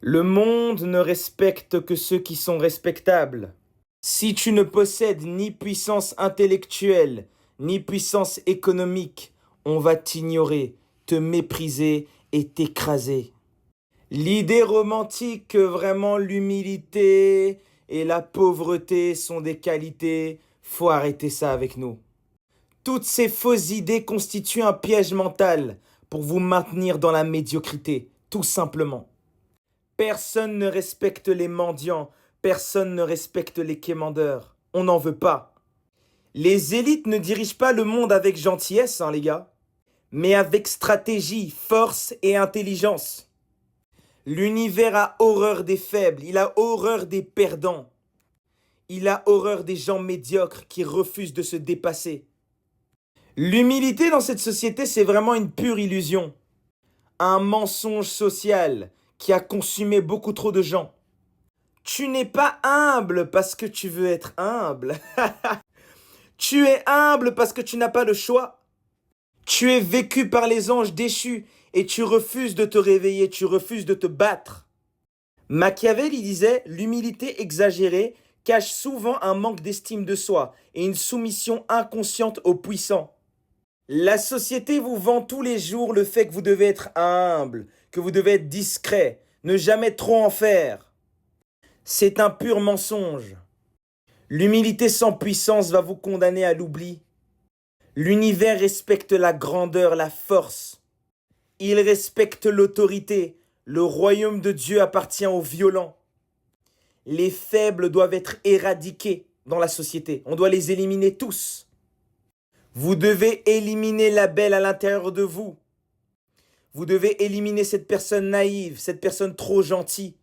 Le monde ne respecte que ceux qui sont respectables. Si tu ne possèdes ni puissance intellectuelle, ni puissance économique, on va t'ignorer, te mépriser et t'écraser. L'idée romantique que vraiment l'humilité et la pauvreté sont des qualités, faut arrêter ça avec nous. Toutes ces fausses idées constituent un piège mental pour vous maintenir dans la médiocrité, tout simplement. Personne ne respecte les mendiants, personne ne respecte les quémandeurs. On n'en veut pas. Les élites ne dirigent pas le monde avec gentillesse, les gars, mais avec stratégie, force et intelligence. L'univers a horreur des faibles, il a horreur des perdants. Il a horreur des gens médiocres qui refusent de se dépasser. L'humilité dans cette société, c'est vraiment une pure illusion. Un mensonge social qui a consumé beaucoup trop de gens. Tu n'es pas humble parce que tu veux être humble. Tu es humble parce que tu n'as pas le choix. Tu es vécu par les anges déchus et tu refuses de te réveiller, tu refuses de te battre. Machiavel, il disait, l'humilité exagérée cache souvent un manque d'estime de soi et une soumission inconsciente aux puissants. La société vous vend tous les jours le fait que vous devez être humble, que vous devez être discret, ne jamais trop en faire. C'est un pur mensonge. L'humilité sans puissance va vous condamner à l'oubli. L'univers respecte la grandeur, la force. Il respecte l'autorité. Le royaume de Dieu appartient aux violents. Les faibles doivent être éradiqués dans la société. On doit les éliminer tous. Vous devez éliminer la belle à l'intérieur de vous. Vous devez éliminer cette personne naïve, cette personne trop gentille.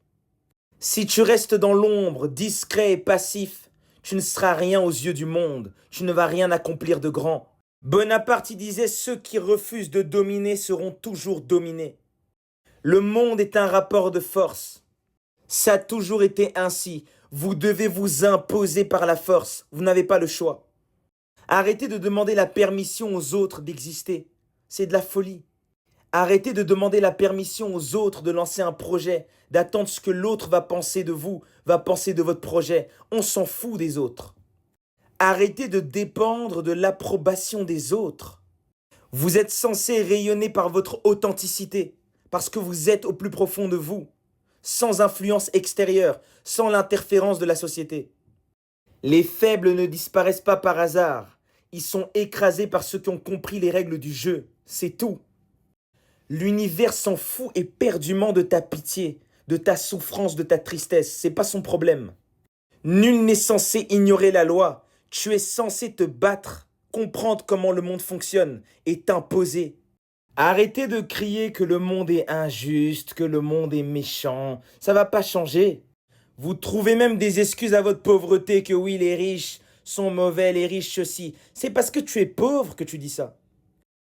Si tu restes dans l'ombre, discret et passif, tu ne seras rien aux yeux du monde. Tu ne vas rien accomplir de grand. Bonaparte disait « Ceux qui refusent de dominer seront toujours dominés ». Le monde est un rapport de force. Ça a toujours été ainsi. Vous devez vous imposer par la force. Vous n'avez pas le choix. Arrêtez de demander la permission aux autres d'exister. C'est de la folie. Arrêtez de demander la permission aux autres de lancer un projet, d'attendre ce que l'autre va penser de vous, va penser de votre projet. On s'en fout des autres. Arrêtez de dépendre de l'approbation des autres. Vous êtes censé rayonner par votre authenticité, parce que vous êtes au plus profond de vous, sans influence extérieure, sans l'interférence de la société. Les faibles ne disparaissent pas par hasard. Ils sont écrasés par ceux qui ont compris les règles du jeu. C'est tout. L'univers s'en fout éperdument de ta pitié, de ta souffrance, de ta tristesse. C'est pas son problème. Nul n'est censé ignorer la loi. Tu es censé te battre, comprendre comment le monde fonctionne et t'imposer. Arrêtez de crier que le monde est injuste, que le monde est méchant. Ça va pas changer. Vous trouvez même des excuses à votre pauvreté que oui, les riches sont mauvais, les riches ceci. C'est parce que tu es pauvre que tu dis ça.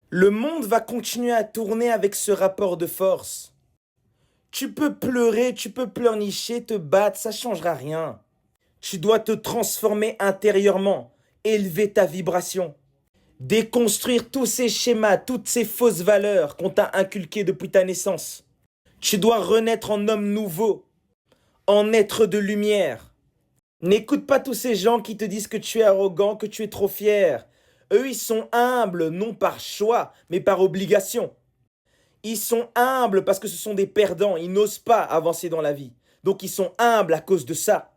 Le monde va continuer à tourner avec ce rapport de force. Tu peux pleurer, tu peux pleurnicher, te battre, ça ne changera rien. Tu dois te transformer intérieurement, élever ta vibration. Déconstruire tous ces schémas, toutes ces fausses valeurs qu'on t'a inculquées depuis ta naissance. Tu dois renaître en homme nouveau, en être de lumière. N'écoute pas tous ces gens qui te disent que tu es arrogant, que tu es trop fier. Eux, ils sont humbles, non par choix, mais par obligation. Ils sont humbles parce que ce sont des perdants, ils n'osent pas avancer dans la vie. Donc ils sont humbles à cause de ça.